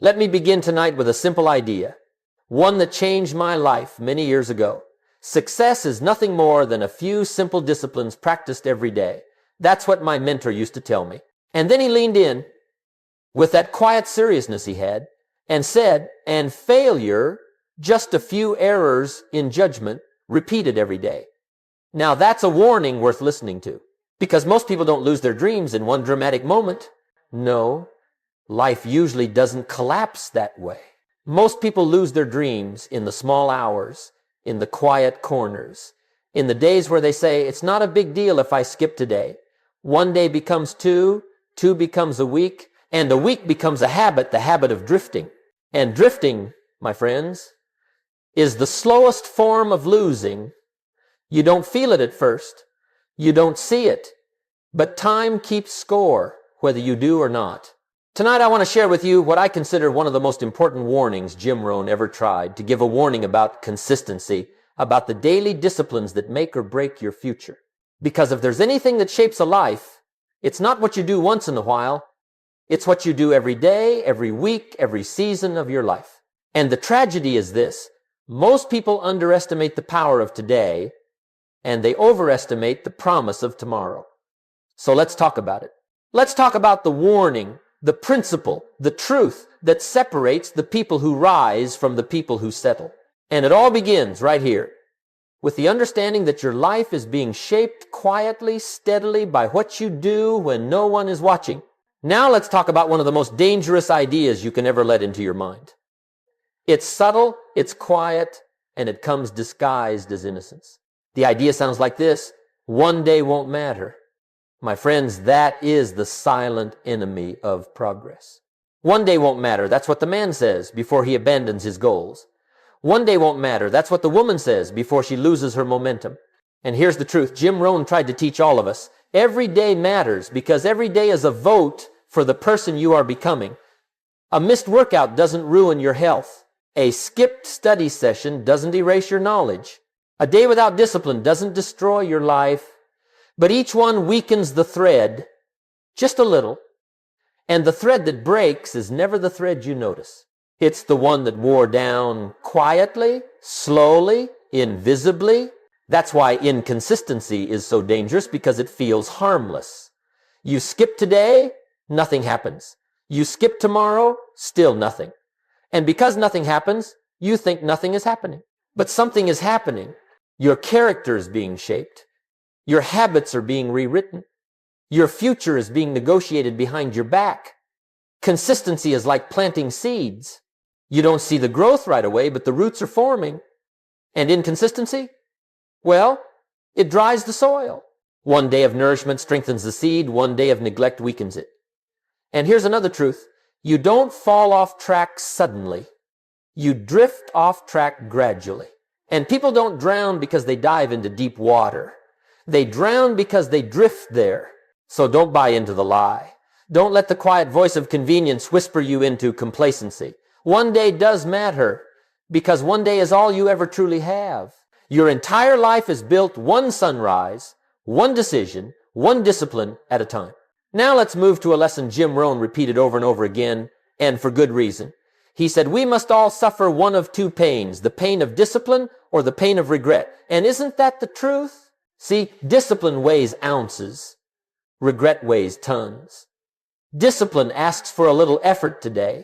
Let me begin tonight with a simple idea, one that changed my life many years ago. Success is nothing more than a few simple disciplines practiced every day. That's what my mentor used to tell me. And then he leaned in with that quiet seriousness he had and said, and failure, just a few errors in judgment repeated every day. Now that's a warning worth listening to, because most people don't lose their dreams in one dramatic moment. No, life usually doesn't collapse that way. Most people lose their dreams in the small hours, in the quiet corners, in the days where they say, it's not a big deal if I skip today. One day becomes two, two becomes a week, and a week becomes a habit, the habit of drifting. And drifting, my friends, is the slowest form of losing. You don't feel it at first. You don't see it. But time keeps score, whether you do or not. Tonight I want to share with you what I consider one of the most important warnings Jim Rohn ever tried, to give a warning about consistency, about the daily disciplines that make or break your future. Because if there's anything that shapes a life, it's not what you do once in a while. It's what you do every day, every week, every season of your life. And the tragedy is this: most people underestimate the power of today, and they overestimate the promise of tomorrow. So let's talk about it. Let's talk about the warning, the principle, the truth that separates the people who rise from the people who settle. And it all begins right here, with the understanding that your life is being shaped quietly, steadily by what you do when no one is watching. Now let's talk about one of the most dangerous ideas you can ever let into your mind. It's subtle, it's quiet, and it comes disguised as innocence. The idea sounds like this: one day won't matter. My friends, that is the silent enemy of progress. One day won't matter. That's what the man says before he abandons his goals. One day won't matter. That's what the woman says before she loses her momentum. And here's the truth. Jim Rohn tried to teach all of us. Every day matters, because every day is a vote for the person you are becoming. A missed workout doesn't ruin your health. A skipped study session doesn't erase your knowledge. A day without discipline doesn't destroy your life. But each one weakens the thread just a little. And the thread that breaks is never the thread you notice. It's the one that wore down quietly, slowly, invisibly. That's why inconsistency is so dangerous, because it feels harmless. You skip today, nothing happens. You skip tomorrow, still nothing. And because nothing happens, you think nothing is happening. But something is happening. Your character is being shaped. Your habits are being rewritten. Your future is being negotiated behind your back. Consistency is like planting seeds. You don't see the growth right away, but the roots are forming. And inconsistency? Well, it dries the soil. One day of nourishment strengthens the seed. One day of neglect weakens it. And here's another truth. You don't fall off track suddenly. You drift off track gradually. And people don't drown because they dive into deep water. They drown because they drift there. So don't buy into the lie. Don't let the quiet voice of convenience whisper you into complacency. One day does matter, because one day is all you ever truly have. Your entire life is built one sunrise, one decision, one discipline at a time. Now let's move to a lesson Jim Rohn repeated over and over again, and for good reason. He said, we must all suffer one of two pains, the pain of discipline or the pain of regret. And isn't that the truth? See, discipline weighs ounces. Regret weighs tons. Discipline asks for a little effort today.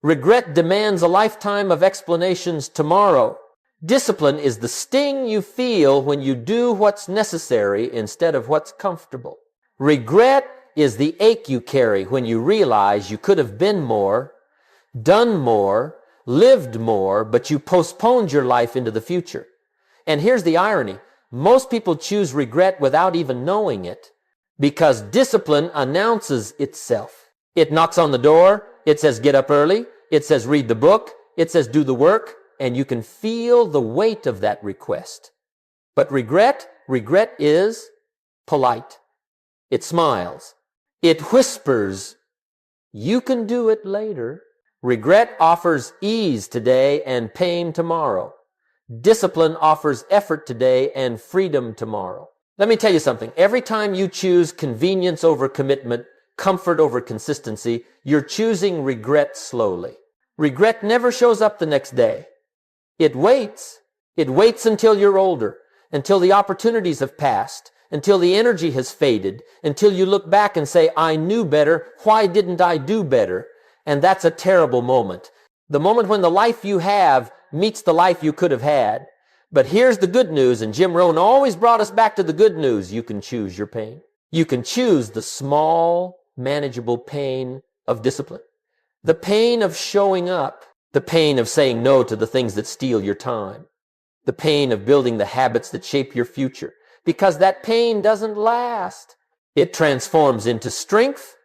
Regret demands a lifetime of explanations tomorrow. Discipline is the sting you feel when you do what's necessary instead of what's comfortable. Regret is the ache you carry when you realize you could have been more, done more, lived more, but you postponed your life into the future. And here's the irony. Most people choose regret without even knowing it, because discipline announces itself. It knocks on the door. It says, get up early. It says, read the book. It says, do the work. And you can feel the weight of that request. But regret is polite. It smiles. It whispers, you can do it later. Regret offers ease today and pain tomorrow. Discipline offers effort today and freedom tomorrow. Let me tell you something. Every time you choose convenience over commitment, comfort over consistency, you're choosing regret slowly. Regret never shows up the next day. It waits. It waits until you're older, until the opportunities have passed, until the energy has faded, until you look back and say, I knew better. Why didn't I do better? And that's a terrible moment. The moment when the life you have meets the life you could have had. But here's the good news, and Jim Rohn always brought us back to the good news. You can choose your pain. You can choose the small, manageable pain of discipline. The pain of showing up. The pain of saying no to the things that steal your time. The pain of building the habits that shape your future. Because that pain doesn't last. It transforms into strength,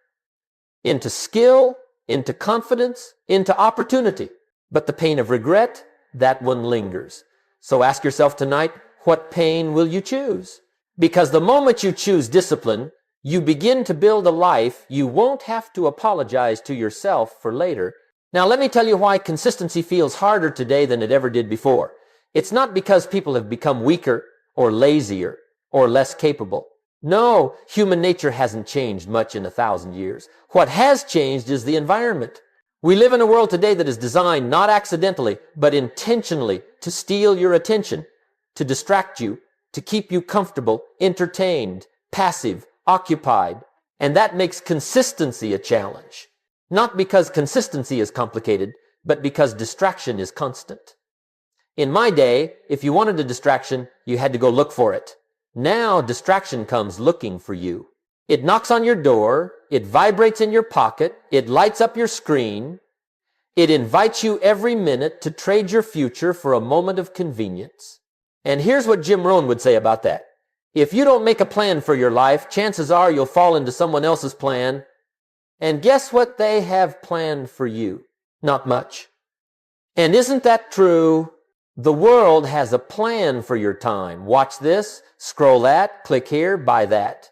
into skill, into confidence, into opportunity. But the pain of regret, that one lingers. So ask yourself tonight, what pain will you choose? Because the moment you choose discipline, you begin to build a life you won't have to apologize to yourself for later. Now let me tell you why consistency feels harder today than it ever did before. It's not because people have become weaker or lazier or less capable. No, human nature hasn't changed much in 1,000 years. What has changed is the environment. We live in a world today that is designed not accidentally, but intentionally to steal your attention, to distract you, to keep you comfortable, entertained, passive, occupied. And that makes consistency a challenge. Not because consistency is complicated, but because distraction is constant. In my day, if you wanted a distraction, you had to go look for it. Now distraction comes looking for you. It knocks on your door, it vibrates in your pocket, it lights up your screen, it invites you every minute to trade your future for a moment of convenience. And here's what Jim Rohn would say about that. If you don't make a plan for your life, chances are you'll fall into someone else's plan. And guess what they have planned for you? Not much. And isn't that true? The world has a plan for your time. Watch this, scroll that, click here, buy that.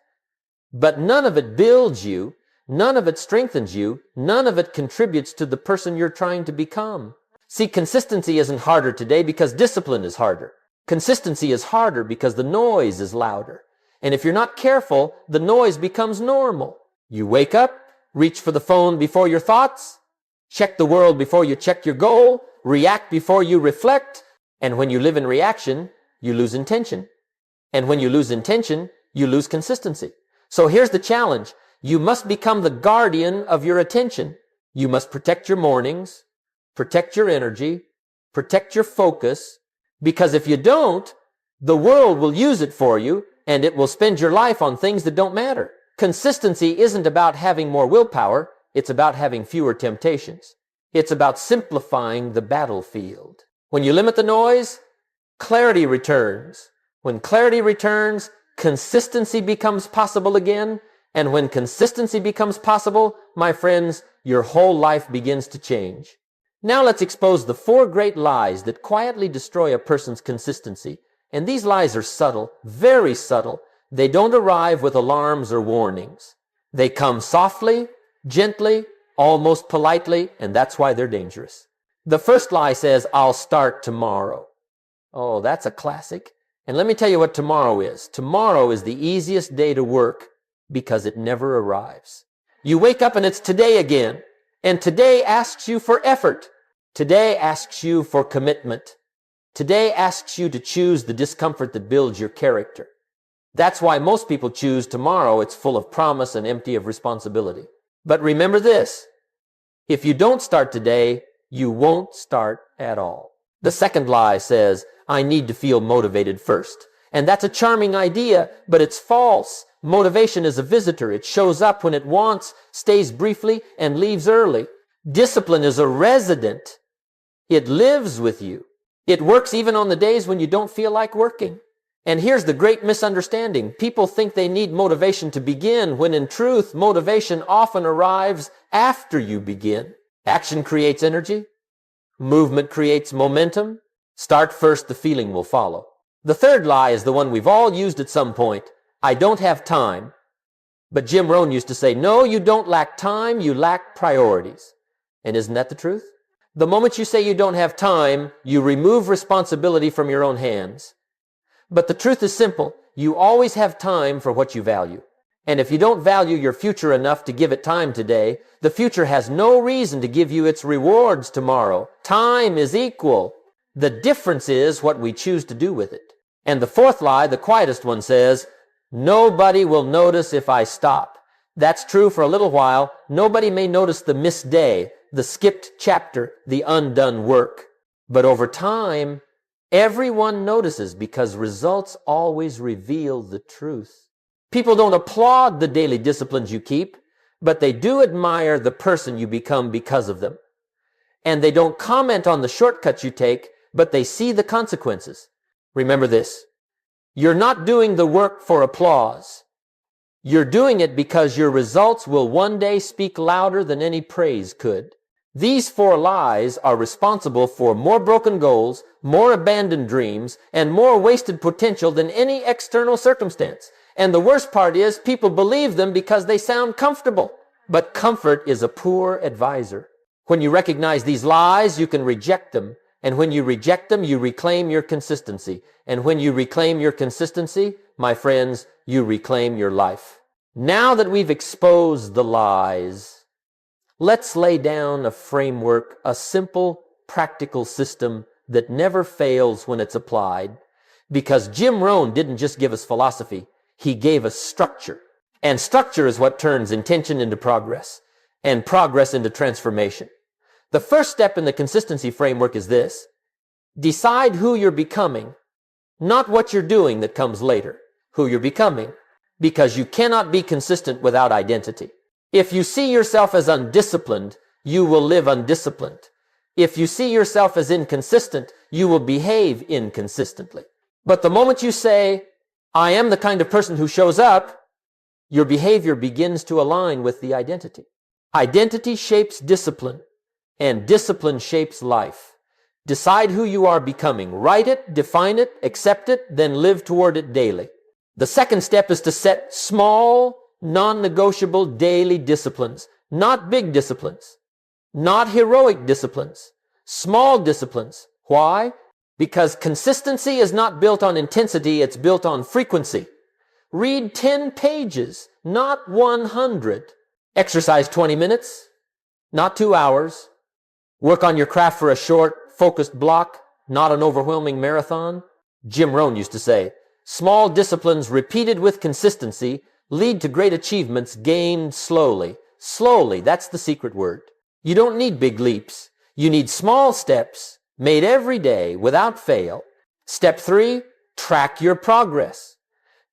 But none of it builds you, none of it strengthens you, none of it contributes to the person you're trying to become. See, consistency isn't harder today because discipline is harder. Consistency is harder because the noise is louder. And if you're not careful, the noise becomes normal. You wake up, reach for the phone before your thoughts, check the world before you check your goal, react before you reflect, and when you live in reaction, you lose intention. And when you lose intention, you lose consistency. So here's the challenge. You must become the guardian of your attention. You must protect your mornings, protect your energy, protect your focus, because if you don't, the world will use it for you and it will spend your life on things that don't matter. Consistency isn't about having more willpower. It's about having fewer temptations. It's about simplifying the battlefield. When you limit the noise, clarity returns. When clarity returns, consistency becomes possible again. And when consistency becomes possible, my friends, your whole life begins to change. Now let's expose the 4 great lies that quietly destroy a person's consistency. And these lies are subtle, very subtle. They don't arrive with alarms or warnings. They come softly, gently, almost politely, and that's why they're dangerous. The first lie says, I'll start tomorrow. Oh, that's a classic. And let me tell you what tomorrow is. Tomorrow is the easiest day to work because it never arrives. You wake up and it's today again. And today asks you for effort. Today asks you for commitment. Today asks you to choose the discomfort that builds your character. That's why most people choose tomorrow. It's full of promise and empty of responsibility. But remember this. If you don't start today, you won't start at all. The second lie says, I need to feel motivated first. And that's a charming idea, but it's false. Motivation is a visitor. It shows up when it wants, stays briefly, and leaves early. Discipline is a resident. It lives with you. It works even on the days when you don't feel like working. And here's the great misunderstanding. People think they need motivation to begin, when in truth, motivation often arrives after you begin. Action creates energy. Movement creates momentum. Start first, the feeling will follow. The third lie is the one we've all used at some point. I don't have time. But Jim Rohn used to say, no, you don't lack time, you lack priorities. And isn't that the truth? The moment you say you don't have time, you remove responsibility from your own hands. But the truth is simple. You always have time for what you value. And if you don't value your future enough to give it time today, the future has no reason to give you its rewards tomorrow. Time is equal. The difference is what we choose to do with it. And the fourth lie, the quietest one, says, nobody will notice if I stop. That's true for a little while. Nobody may notice the missed day, the skipped chapter, the undone work. But over time, everyone notices because results always reveal the truth. People don't applaud the daily disciplines you keep, but they do admire the person you become because of them. And they don't comment on the shortcuts you take, but they see the consequences. Remember this. You're not doing the work for applause. You're doing it because your results will one day speak louder than any praise could. These four lies are responsible for more broken goals, more abandoned dreams, and more wasted potential than any external circumstance. And the worst part is people believe them because they sound comfortable. But comfort is a poor advisor. When you recognize these lies, you can reject them. And when you reject them, you reclaim your consistency. And when you reclaim your consistency, my friends, you reclaim your life. Now that we've exposed the lies, let's lay down a framework, a simple, practical system that never fails when it's applied. Because Jim Rohn didn't just give us philosophy, he gave us structure. And structure is what turns intention into progress, and progress into transformation. The first step in the consistency framework is this. Decide who you're becoming, not what you're doing that comes later. Who you're becoming, because you cannot be consistent without identity. If you see yourself as undisciplined, you will live undisciplined. If you see yourself as inconsistent, you will behave inconsistently. But the moment you say, I am the kind of person who shows up, your behavior begins to align with the identity. Identity shapes discipline, and discipline shapes life. Decide who you are becoming. Write it, define it, accept it, then live toward it daily. The second step is to set small, non-negotiable daily disciplines, not big disciplines, not heroic disciplines, small disciplines. Why? Because consistency is not built on intensity, it's built on frequency. Read 10 pages, not 100. Exercise 20 minutes, not 2 hours. Work on your craft for a short, focused block, not an overwhelming marathon. Jim Rohn used to say, small disciplines repeated with consistency lead to great achievements gained slowly. Slowly, that's the secret word. You don't need big leaps. You need small steps made every day without fail. Step 3, track your progress.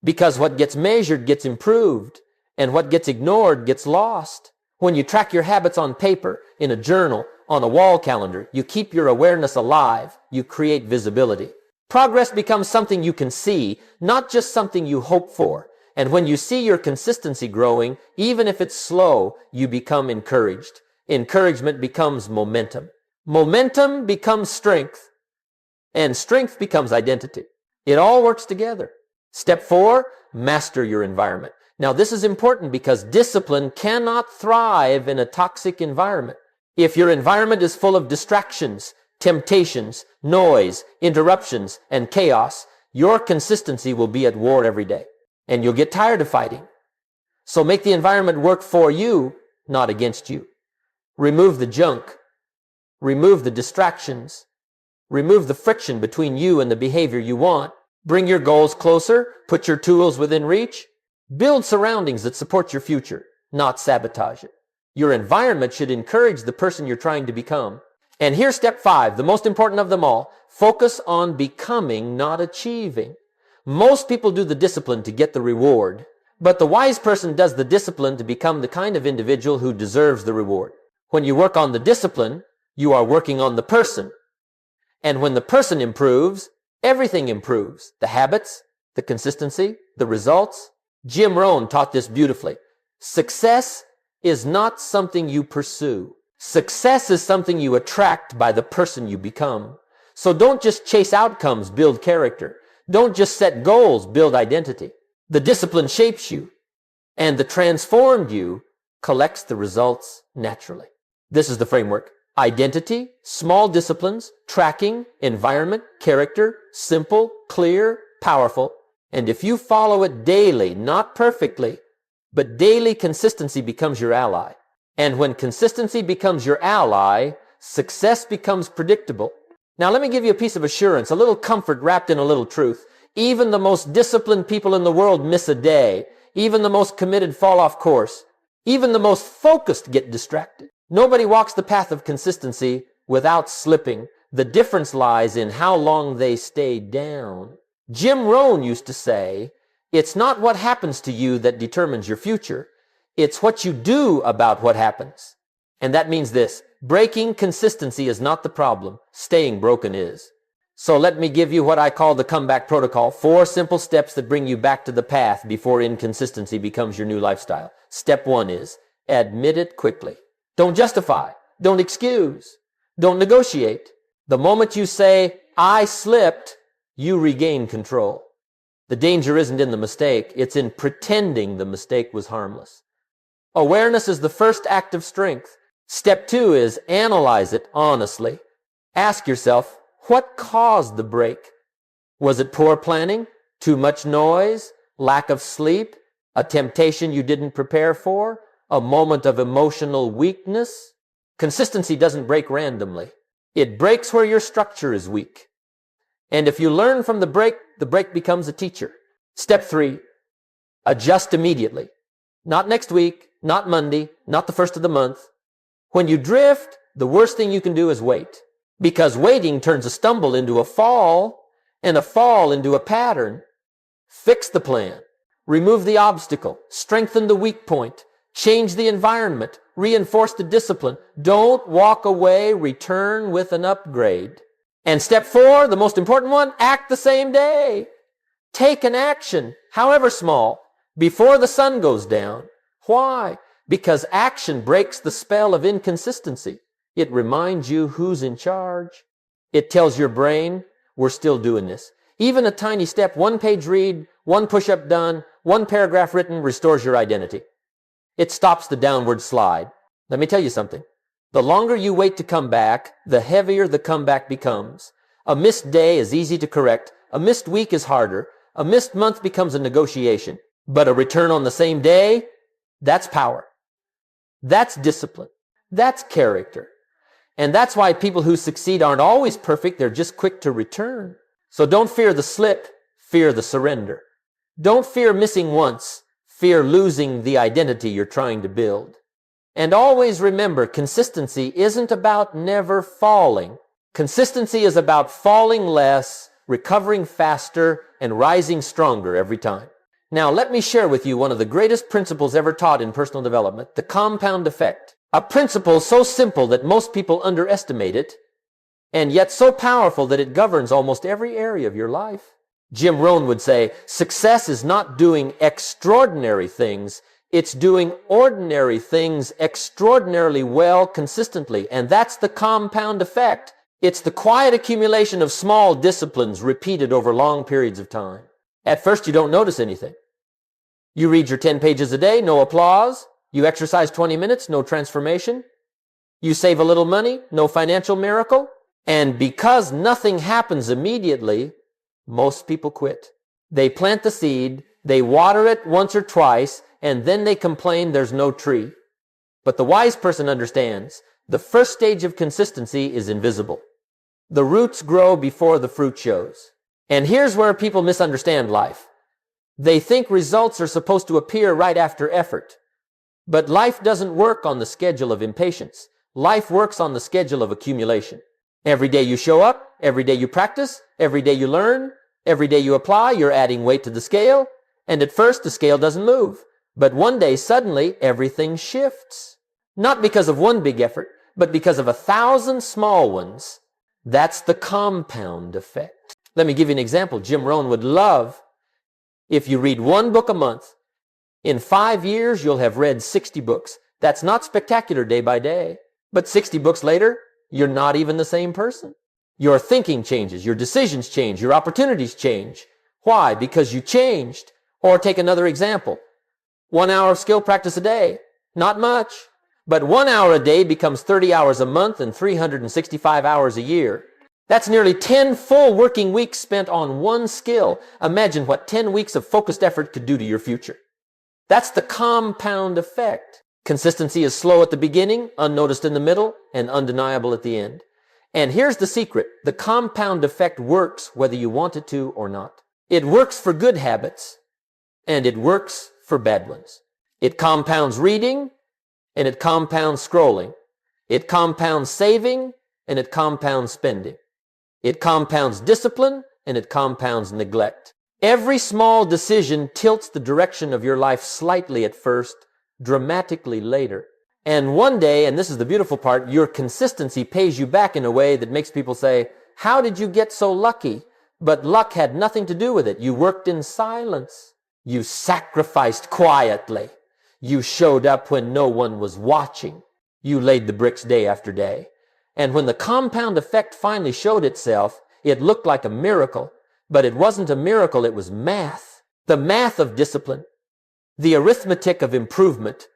Because what gets measured gets improved, and what gets ignored gets lost. When you track your habits on paper, in a journal, on a wall calendar, you keep your awareness alive. You create visibility. Progress becomes something you can see, not just something you hope for. And when you see your consistency growing, even if it's slow, you become encouraged. Encouragement becomes momentum. Momentum becomes strength, and strength becomes identity. It all works together. Step 4, master your environment. Now this is important because discipline cannot thrive in a toxic environment. If your environment is full of distractions, temptations, noise, interruptions, and chaos, your consistency will be at war every day. And you'll get tired of fighting. So make the environment work for you, not against you. Remove the junk. Remove the distractions. Remove the friction between you and the behavior you want. Bring your goals closer. Put your tools within reach. Build surroundings that support your future, not sabotage it. Your environment should encourage the person you're trying to become. And here's step 5, the most important of them all. Focus on becoming, not achieving. Most people do the discipline to get the reward, but the wise person does the discipline to become the kind of individual who deserves the reward. When you work on the discipline, you are working on the person. And when the person improves, everything improves. The habits, the consistency, the results. Jim Rohn taught this beautifully. Success is not something you pursue. Success is something you attract by the person you become. So don't just chase outcomes, build character. Don't just set goals, build identity. The discipline shapes you, and the transformed you collects the results naturally. This is the framework. Identity, small disciplines, tracking, environment, character, simple, clear, powerful. And if you follow it daily, not perfectly, But daily consistency becomes your ally. And when consistency becomes your ally, success becomes predictable. Now let me give you a piece of assurance, a little comfort wrapped in a little truth. Even the most disciplined people in the world miss a day. Even the most committed fall off course. Even the most focused get distracted. Nobody walks the path of consistency without slipping. The difference lies in how long they stay down. Jim Rohn used to say, it's not what happens to you that determines your future. It's what you do about what happens. And that means this: breaking consistency is not the problem. Staying broken is. So let me give you what I call the comeback protocol. 4 simple steps that bring you back to the path before inconsistency becomes your new lifestyle. Step 1 is admit it quickly. Don't justify. Don't excuse. Don't negotiate. The moment you say, I slipped, you regain control. The danger isn't in the mistake. It's in pretending the mistake was harmless. Awareness is the first act of strength. Step 2 is analyze it honestly. Ask yourself, what caused the break? Was it poor planning? Too much noise? Lack of sleep? A temptation you didn't prepare for? A moment of emotional weakness? Consistency doesn't break randomly. It breaks where your structure is weak. And if you learn from the break becomes a teacher. Step 3, adjust immediately. Not next week, not Monday, not the first of the month. When you drift, the worst thing you can do is wait. Because waiting turns a stumble into a fall, and a fall into a pattern. Fix the plan. Remove the obstacle. Strengthen the weak point. Change the environment. Reinforce the discipline. Don't walk away. Return with an upgrade. And step 4, the most important one, act the same day. Take an action, however small, before the sun goes down. Why? Because action breaks the spell of inconsistency. It reminds you who's in charge. It tells your brain, we're still doing this. Even a tiny step, 1 page read, 1 push-up done, 1 paragraph written restores your identity. It stops the downward slide. Let me tell you something. The longer you wait to come back, the heavier the comeback becomes. A missed day is easy to correct. A missed week is harder. A missed month becomes a negotiation. But a return on the same day, that's power. That's discipline. That's character. And that's why people who succeed aren't always perfect. They're just quick to return. So don't fear the slip. Fear the surrender. Don't fear missing once. Fear losing the identity you're trying to build. And always remember, consistency isn't about never falling. Consistency is about falling less, recovering faster, and rising stronger every time. Now, let me share with you one of the greatest principles ever taught in personal development, the compound effect. A principle so simple that most people underestimate it, and yet so powerful that it governs almost every area of your life. Jim Rohn would say, success is not doing extraordinary things, it's doing ordinary things extraordinarily well consistently. And that's the compound effect. It's the quiet accumulation of small disciplines repeated over long periods of time. At first, you don't notice anything. You read your 10 pages a day, no applause. You exercise 20 minutes, no transformation. You save a little money, no financial miracle. And because nothing happens immediately, most people quit. They plant the seed, they water it once or twice, and then they complain there's no tree. But the wise person understands the first stage of consistency is invisible. The roots grow before the fruit shows. And here's where people misunderstand life. They think results are supposed to appear right after effort. But life doesn't work on the schedule of impatience. Life works on the schedule of accumulation. Every day you show up, every day you practice, every day you learn, every day you apply, you're adding weight to the scale. And at first the scale doesn't move. But one day suddenly everything shifts. Not because of one big effort, but because of 1,000 small ones. That's the compound effect. Let me give you an example. Jim Rohn would love if you read 1 book a month. In 5 years, you'll have read 60 books. That's not spectacular day by day. But 60 books later, you're not even the same person. Your thinking changes, your decisions change, your opportunities change. Why? Because you changed. Or take another example. 1 hour of skill practice a day. Not much. But 1 hour a day becomes 30 hours a month and 365 hours a year. That's nearly 10 full working weeks spent on one skill. Imagine what 10 weeks of focused effort could do to your future. That's the compound effect. Consistency is slow at the beginning, unnoticed in the middle, and undeniable at the end. And here's the secret. The compound effect works whether you want it to or not. It works for good habits, and it works for bad ones. It compounds reading, and it compounds scrolling. It compounds saving, and it compounds spending. It compounds discipline, and it compounds neglect. Every small decision tilts the direction of your life slightly at first, dramatically later. And one day, and this is the beautiful part, your consistency pays you back in a way that makes people say, how did you get so lucky? But luck had nothing to do with it. You worked in silence. You sacrificed quietly. You showed up when no one was watching. You laid the bricks day after day. And when the compound effect finally showed itself, it looked like a miracle. But it wasn't a miracle, it was math. The math of discipline, the arithmetic of improvement,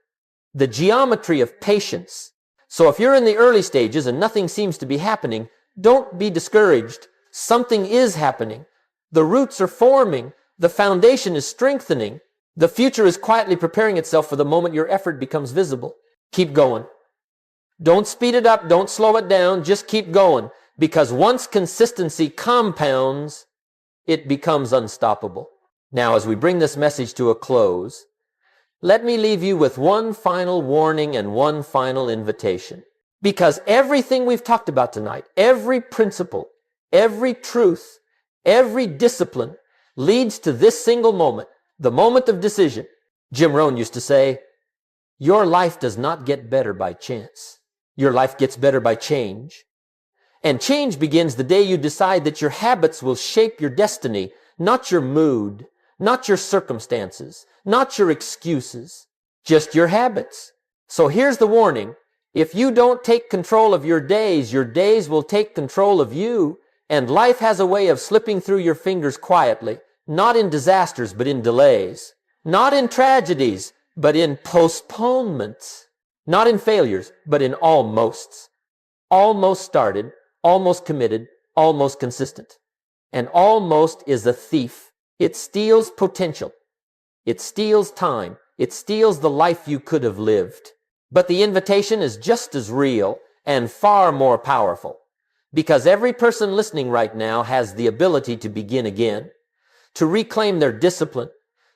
the geometry of patience. So if you're in the early stages and nothing seems to be happening, don't be discouraged. Something is happening. The roots are forming. The foundation is strengthening. The future is quietly preparing itself for the moment your effort becomes visible. Keep going. Don't speed it up. Don't slow it down. Just keep going. Because once consistency compounds, it becomes unstoppable. Now, as we bring this message to a close, let me leave you with one final warning and one final invitation. Because everything we've talked about tonight, every principle, every truth, every discipline leads to this single moment, the moment of decision. Jim Rohn used to say, your life does not get better by chance. Your life gets better by change. And change begins the day you decide that your habits will shape your destiny, not your mood, not your circumstances, not your excuses, just your habits. So here's the warning. If you don't take control of your days will take control of you, and life has a way of slipping through your fingers quietly, not in disasters, but in delays, not in tragedies, but in postponements, not in failures, but in almosts. Almost started, almost committed, almost consistent. And almost is a thief. It steals potential. It steals time. It steals the life you could have lived. But the invitation is just as real and far more powerful, because every person listening right now has the ability to begin again, to reclaim their discipline,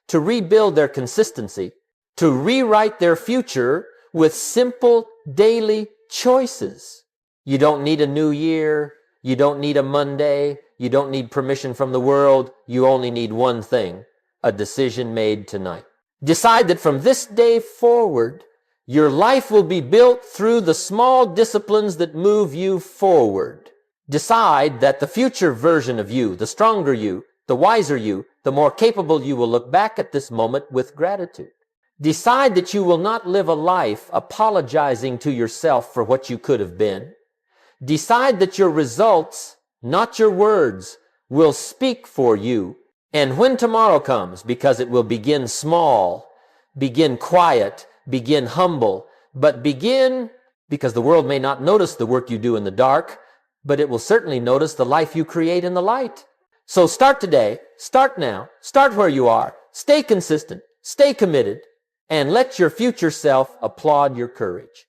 to rebuild their consistency, to rewrite their future with simple daily choices. You don't need a new year. You don't need a Monday. You don't need permission from the world. You only need one thing, a decision made tonight. Decide that from this day forward, your life will be built through the small disciplines that move you forward. Decide that the future version of you, the stronger you, the wiser you, the more capable you will look back at this moment with gratitude. Decide that you will not live a life apologizing to yourself for what you could have been. Decide that your results, not your words, will speak for you. And when tomorrow comes, because it will begin small, begin quiet, begin humble, but begin because the world may not notice the work you do in the dark, but it will certainly notice the life you create in the light. So start today, start now, start where you are, stay consistent, stay committed, and let your future self applaud your courage.